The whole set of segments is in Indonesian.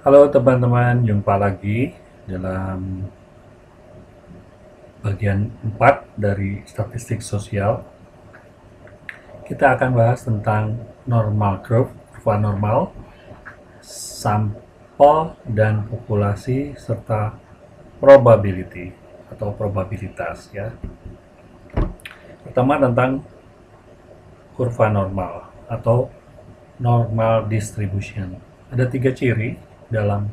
Halo teman-teman, jumpa lagi dalam bagian 4 dari statistik sosial. Kita akan bahas tentang normal curve, kurva normal, sampel dan populasi, serta probability atau probabilitas ya. Pertama tentang kurva normal atau normal distribution. Ada 3 ciri dalam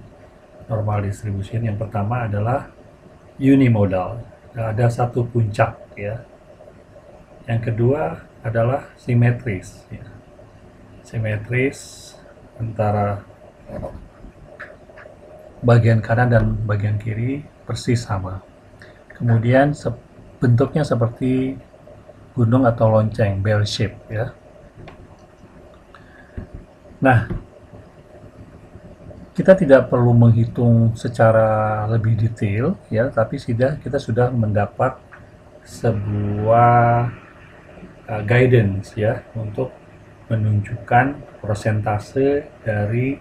normal distribution. Yang pertama adalah unimodal, ada satu puncak ya. Yang kedua adalah simetris ya. Simetris antara bagian kanan dan bagian kiri persis sama. Kemudian bentuknya seperti gunung atau lonceng, bell shape ya. Nah, kita tidak perlu menghitung secara lebih detail ya, tapi kita sudah mendapat sebuah guidance ya untuk menunjukkan persentase dari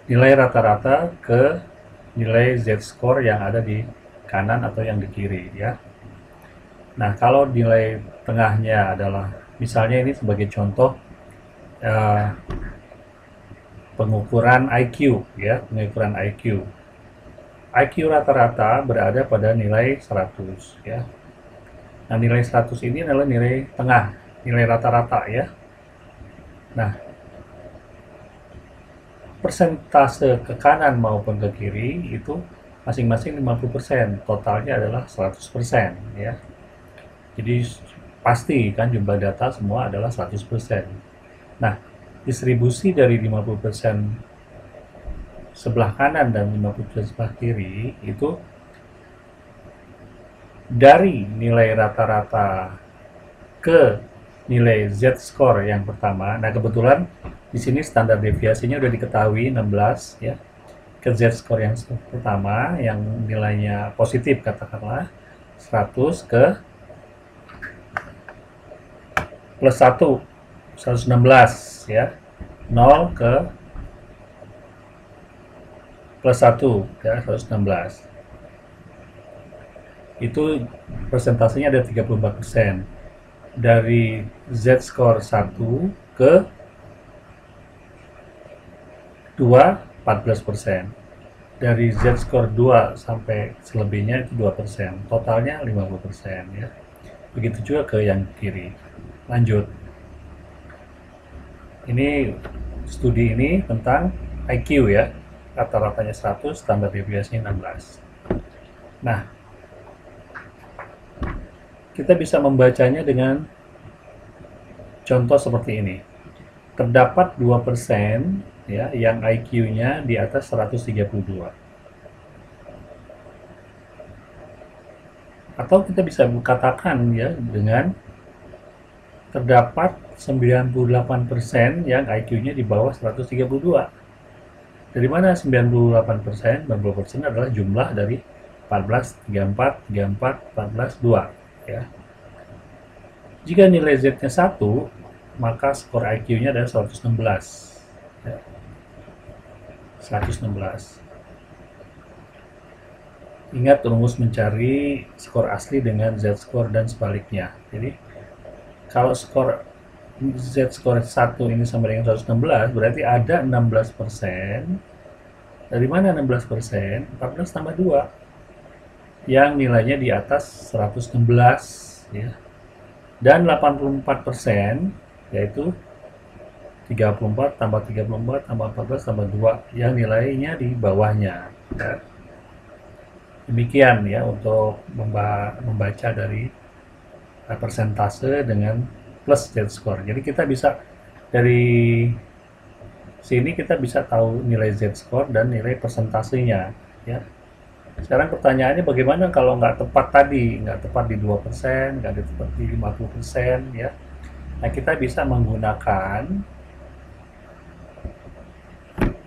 nilai rata-rata ke nilai z-score yang ada di kanan atau yang di kiri ya. Nah, kalau nilai tengahnya adalah, misalnya ini sebagai contoh pengukuran IQ ya, pengukuran IQ. IQ rata-rata berada pada nilai 100 ya. Nah, nilai 100 ini adalah nilai tengah, nilai rata-rata ya. Nah, persentase ke kanan maupun ke kiri itu masing-masing 50%, totalnya adalah 100% ya. Jadi pasti kan jumlah data semua adalah 100%. Nah, distribusi dari 50% sebelah kanan dan 50% sebelah kiri itu dari nilai rata-rata ke nilai z-score yang pertama. Nah, kebetulan di sini standar deviasinya udah diketahui 16 ya. Ke z-score yang pertama yang nilainya positif katakanlah 100 ke plus 1 116 ya. 0 ke plus 1 ya, 116. Itu persentasenya ada 34%. Dari z-score 1 ke 2 14%. Dari z-score 2 sampai selebihnya itu 2%. Totalnya 50% ya. Begitu juga ke yang kiri. Lanjut. Ini studi ini tentang IQ ya. Rata-ratanya 100, standar deviasinya 16. Nah, kita bisa membacanya dengan contoh seperti ini. Terdapat 2% ya yang IQ-nya di atas 132. Atau kita bisa katakan ya dengan terdapat 98% yang IQ-nya di bawah 132. Dari mana 98%? 90% adalah jumlah dari 14, 34, 34, 14, 2 ya. Jika nilai Z-nya 1, maka skor IQ-nya adalah 116 ya. 116. Ingat rumus mencari skor asli dengan Z-score dan sebaliknya. Jadi kalau skor z-score 1 ini sama dengan 116, berarti ada 16%. Dari mana 16%? 14 tambah 2 yang nilainya di atas 116 ya. Dan 84% yaitu 34 tambah 34 tambah 14 tambah 2 yang nilainya di bawahnya ya. Demikian ya untuk membaca dari persentase dengan plus z-score. Jadi kita bisa dari sini kita bisa tahu nilai z-score dan nilai persentasenya ya. Sekarang pertanyaannya bagaimana kalau nggak tepat tadi, nggak tepat di 2%, nggak tepat di 50% ya. Nah, kita bisa menggunakan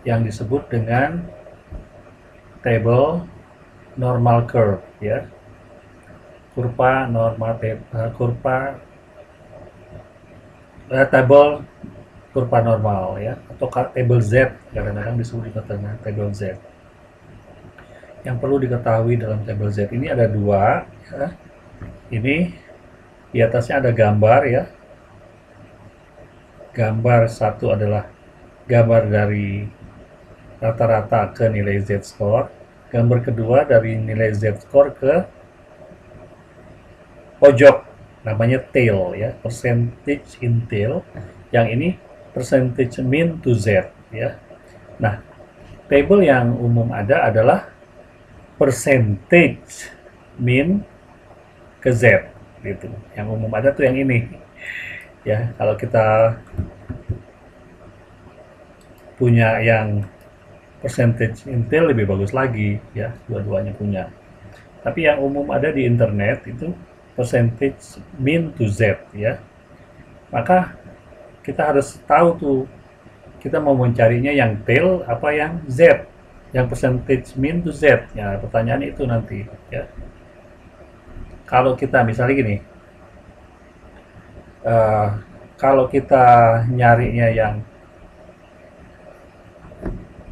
yang disebut dengan table normal curve ya. Kurva tabel kurva normal ya, atau tabel Z, kadang-kadang disebut dengan tabel Z. Yang perlu diketahui dalam tabel Z ini ada dua ya. Ini di atasnya ada gambar ya. Gambar satu adalah gambar dari rata-rata ke nilai Z-score. Gambar kedua dari nilai Z-score ke pojok, namanya tail ya, percentage in tail. Yang ini percentage mean to Z ya. Nah, tabel yang umum ada adalah percentage mean ke Z gitu. Yang umum ada tuh yang ini ya. Kalau kita punya yang percentage in tail lebih bagus lagi ya, dua-duanya punya. Tapi yang umum ada di internet itu percentage mean to Z ya. Maka kita harus tahu tuh, kita mau mencarinya yang tail apa yang Z, yang percentage mean to Z ya. Pertanyaan itu nanti ya. Kalau kita misalnya gini, kalau kita nyarinya yang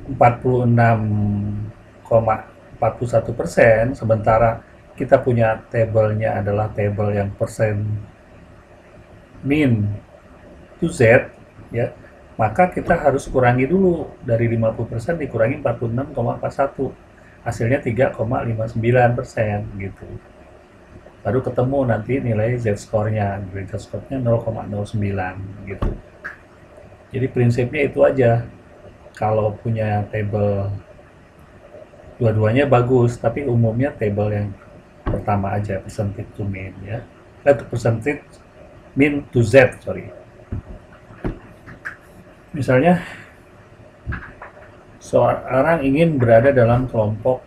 46,41%, sementara kita punya tabelnya adalah tabel yang persen mean to Z ya, maka kita harus kurangi dulu dari 50% dikurangi 46,41, hasilnya 3,59% gitu. Baru ketemu nanti nilai Z-score-nya. Nilai Z-score-nya 0,09 gitu. Jadi prinsipnya itu aja. Kalau punya tabel dua-duanya bagus, tapi umumnya tabel yang pertama aja, percentage to mean ya. Percentage mean to Z, sorry. Misalnya seorang ingin berada dalam kelompok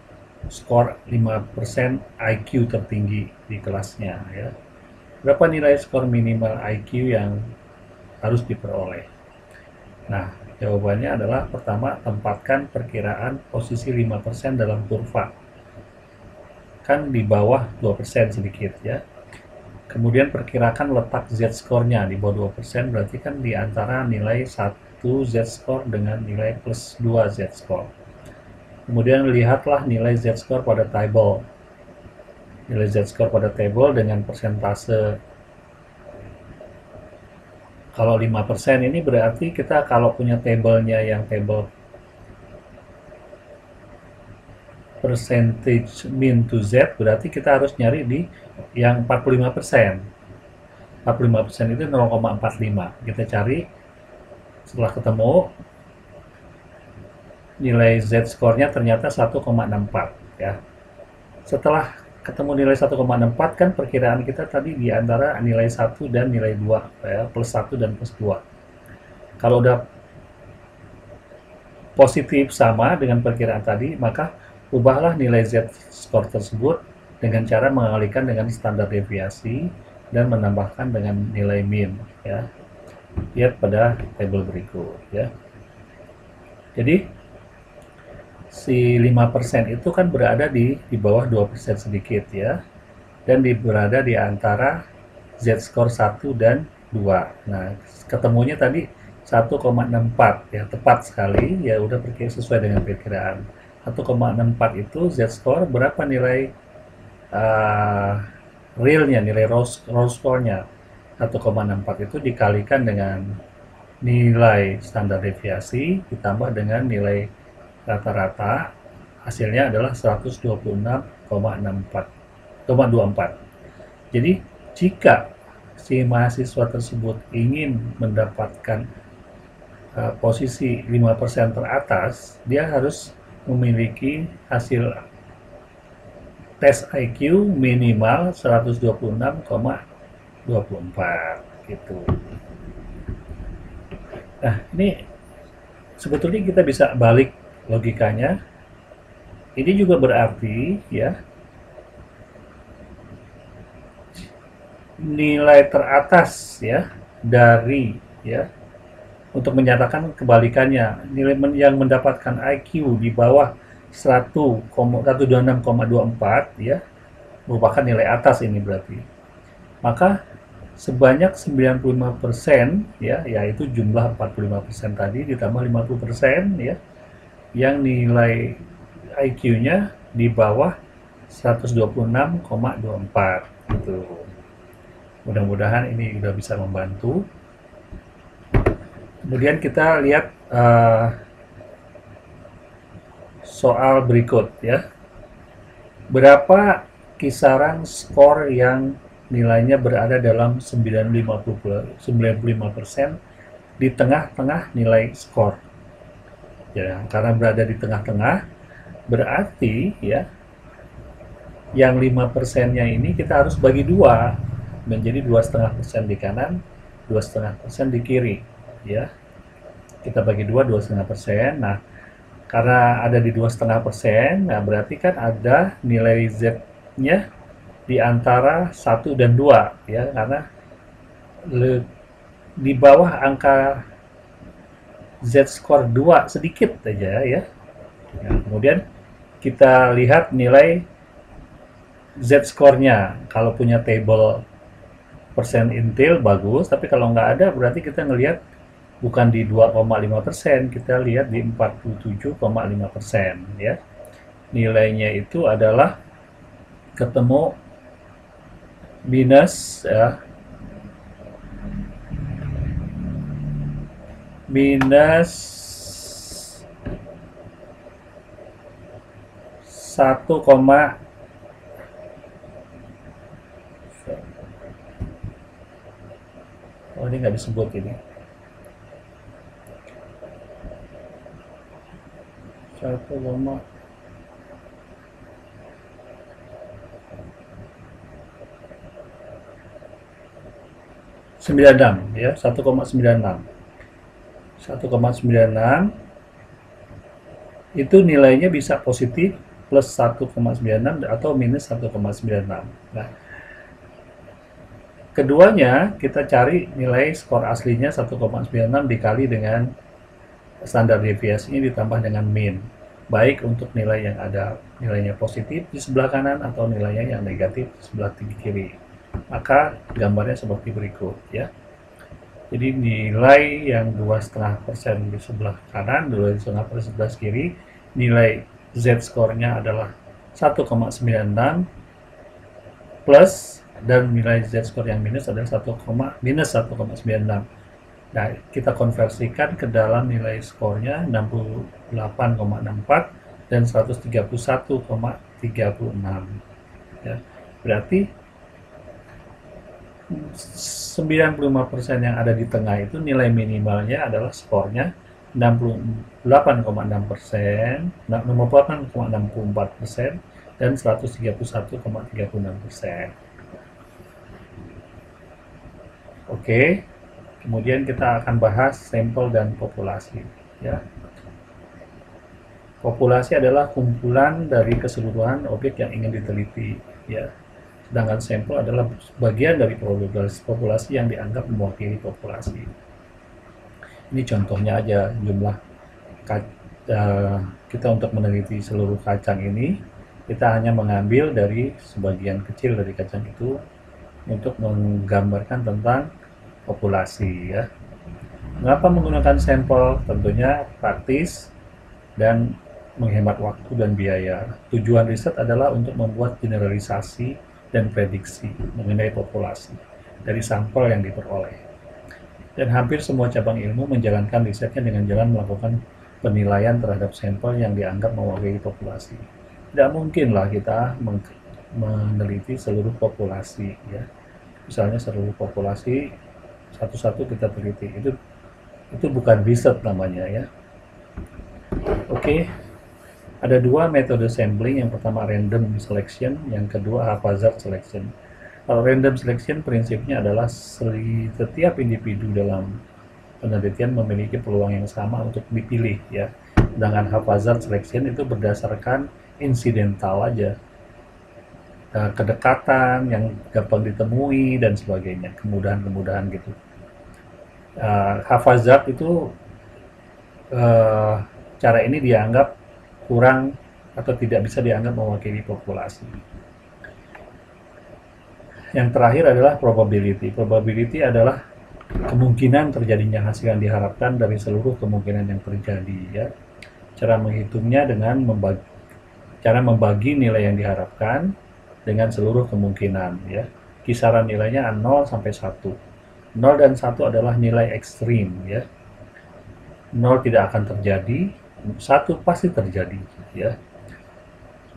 skor 5% IQ tertinggi di kelasnya ya. Berapa nilai skor minimal IQ yang harus diperoleh? Nah, jawabannya adalah pertama, tempatkan perkiraan posisi 5% dalam kurva. Kan di bawah 2% sedikit ya. Kemudian perkirakan letak Z-score-nya di bawah 2%, berarti kan di antara nilai 1 Z-score dengan nilai plus 2 Z-score. Kemudian lihatlah nilai Z-score pada tabel. Nilai Z-score pada tabel dengan persentase. Kalau 5% ini berarti kita kalau punya tabelnya yang tabel percentage mean to Z, berarti kita harus nyari di yang 45%. 45% itu 0,45. Kita cari, setelah ketemu nilai Z-score-nya ternyata 1,64 ya. Setelah ketemu nilai 1,64 kan perkiraan kita tadi di antara nilai 1 dan nilai 2 ya, plus 1 dan plus 2. Kalau udah positif sama dengan perkiraan tadi, maka ubahlah nilai Z-score tersebut dengan cara mengalihkan dengan standar deviasi dan menambahkan dengan nilai mean ya. Lihat pada tabel berikut ya. Jadi si 5% itu kan berada di bawah 2% sedikit ya, dan berada di antara Z-score 1 dan 2. Nah, ketemunya tadi 1,64 ya, tepat sekali ya, udah sesuai dengan perkiraan. 1,64 itu Z-score, berapa nilai realnya, nilai raw score-nya. 1,64 itu dikalikan dengan nilai standar deviasi ditambah dengan nilai rata-rata, hasilnya adalah 126,24. Jadi jika si mahasiswa tersebut ingin mendapatkan posisi 5% teratas, dia harus memiliki hasil tes IQ minimal 126,24 gitu. Nah, ini sebetulnya kita bisa balik logikanya. Ini juga berarti ya, nilai teratas ya dari ya, untuk menyatakan kebalikannya, nilai yang mendapatkan IQ di bawah 126,24 ya, merupakan nilai atas ini berarti. Maka sebanyak 95% ya, yaitu jumlah 45% tadi ditambah 50% ya, yang nilai IQ-nya di bawah 126,24 gitu. Mudah-mudahan ini sudah bisa membantu. Kemudian kita lihat soal berikut ya. Berapa kisaran skor yang nilainya berada dalam 95% di tengah-tengah nilai skor. Ya, karena berada di tengah-tengah berarti ya yang 5%-nya ini kita harus bagi dua menjadi 2,5% di kanan, 2,5% di kiri ya. Kita bagi dua 2,5%. Nah, karena ada di 2,5%, nah berarti kan ada nilai Z-nya di antara 1 dan 2 ya, karena di bawah angka Z-score 2 sedikit aja ya. Nah, kemudian kita lihat nilai Z-score-nya. Kalau punya table persentil bagus, tapi kalau nggak ada berarti kita ngelihat bukan di 2,5%, kita lihat di 47,5% ya. Nilainya itu adalah ketemu minus ya, minus 1, oh ini nggak disebut ini. 1,96 ya, 1,96 itu nilainya bisa positif plus 1,96 atau minus 1,96. Nah, keduanya kita cari nilai skor aslinya 1,96 dikali dengan standar deviasinya ditambah dengan min, baik untuk nilai yang ada nilainya positif di sebelah kanan atau nilainya yang negatif di sebelah kiri. Maka gambarnya seperti berikut ya. Jadi nilai yang 2,5% di sebelah kanan, 2,5% di sebelah kiri, nilai Z-score-nya adalah 1,96 plus, dan nilai Z-score yang minus adalah minus 1,96. Nah, kita konversikan ke dalam nilai skornya 68,64 dan 131,36. Ya, berarti 95% yang ada di tengah itu nilai minimalnya adalah skornya 68,6%, 68,64% dan 131,36%. Oke, kemudian kita akan bahas sampel dan populasi. Ya, populasi adalah kumpulan dari keseluruhan objek yang ingin diteliti. Ya, sedangkan sampel adalah bagian dari populasi yang dianggap mewakili populasi. Ini contohnya aja jumlah kita untuk meneliti seluruh kacang ini, kita hanya mengambil dari sebagian kecil dari kacang itu untuk menggambarkan tentang populasi ya. Mengapa menggunakan sampel? Tentunya praktis dan menghemat waktu dan biaya. Tujuan riset adalah untuk membuat generalisasi dan prediksi mengenai populasi dari sampel yang diperoleh. Dan hampir semua cabang ilmu menjalankan risetnya dengan jalan melakukan penilaian terhadap sampel yang dianggap mewakili populasi. Tidak mungkinlah kita meneliti seluruh populasi ya. Misalnya seluruh populasi satu-satu kita teliti, itu bukan riset namanya ya. Oke, ada dua metode sampling, yang pertama random selection, yang kedua haphazard selection. Kalau random selection prinsipnya adalah setiap individu dalam penelitian memiliki peluang yang sama untuk dipilih ya. Sedangkan haphazard selection itu berdasarkan insidental aja, kedekatan yang gampang ditemui dan sebagainya, kemudahan-kemudahan gitu. Haphazard itu cara ini dianggap kurang atau tidak bisa dianggap mewakili populasi. Yang terakhir adalah probability. Probability adalah kemungkinan terjadinya hasil yang diharapkan dari seluruh kemungkinan yang terjadi, ya. Cara menghitungnya dengan membagi nilai yang diharapkan dengan seluruh kemungkinan, ya. Kisaran nilainya 0 sampai 1. 0 dan 1 adalah nilai ekstrim, ya. 0 tidak akan terjadi, 1 pasti terjadi, ya.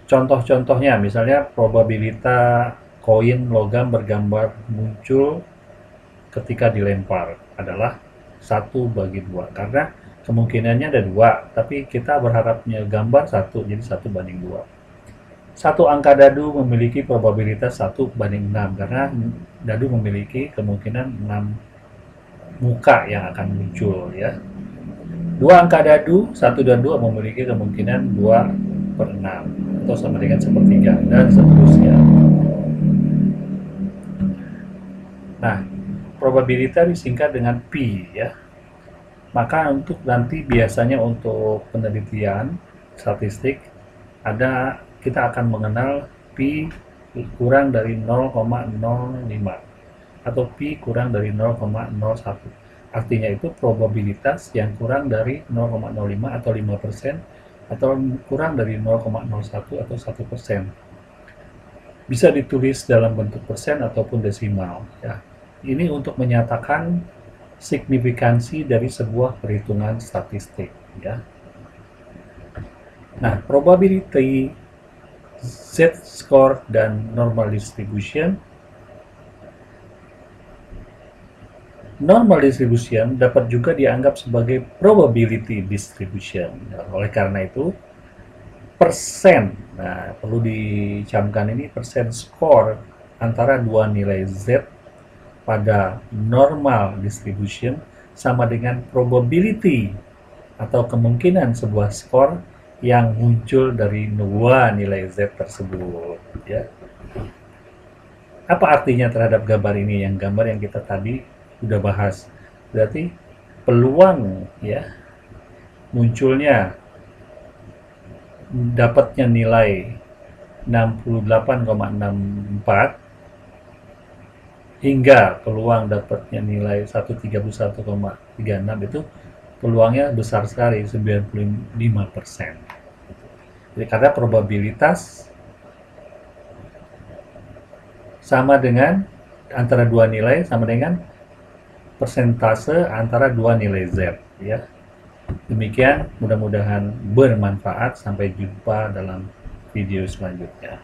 Contoh-contohnya misalnya probabilitas koin logam bergambar muncul ketika dilempar adalah 1/2, karena kemungkinannya ada 2, tapi kita berharapnya gambar 1, jadi 1/2. Satu angka dadu memiliki probabilitas 1/6, karena dadu memiliki kemungkinan 6 muka yang akan muncul, ya. Dua angka dadu 1 dan 2 memiliki kemungkinan 2/6 atau sama dengan sepertiga, dan seterusnya. Nah, probabilitas disingkat dengan P, ya. Maka untuk nanti biasanya untuk penelitian statistik kita akan mengenal P kurang dari 0,05 atau P kurang dari 0,01. Artinya itu probabilitas yang kurang dari 0,05 atau 5% atau kurang dari 0,01 atau 1%. Bisa ditulis dalam bentuk persen ataupun desimal, ya. Ini untuk menyatakan signifikansi dari sebuah perhitungan statistik, ya. Nah, probability, z-score, dan normal distribution. Normal distribution dapat juga dianggap sebagai probability distribution. Nah, oleh karena itu, persen, nah perlu dicamkan ini, persen skor antara dua nilai z pada normal distribution sama dengan probability atau kemungkinan sebuah skor yang muncul dari dua nilai z tersebut, ya. Apa artinya terhadap gambar ini? Yang gambar yang kita tadi udah bahas, berarti peluang, ya, munculnya dapatnya nilai 68,64 hingga peluang dapatnya nilai 131,36 itu peluangnya besar sekali, 95%. Jadi karena probabilitas sama dengan antara dua nilai sama dengan persentase antara dua nilai z, ya. Demikian, mudah-mudahan bermanfaat. Sampai jumpa dalam video selanjutnya.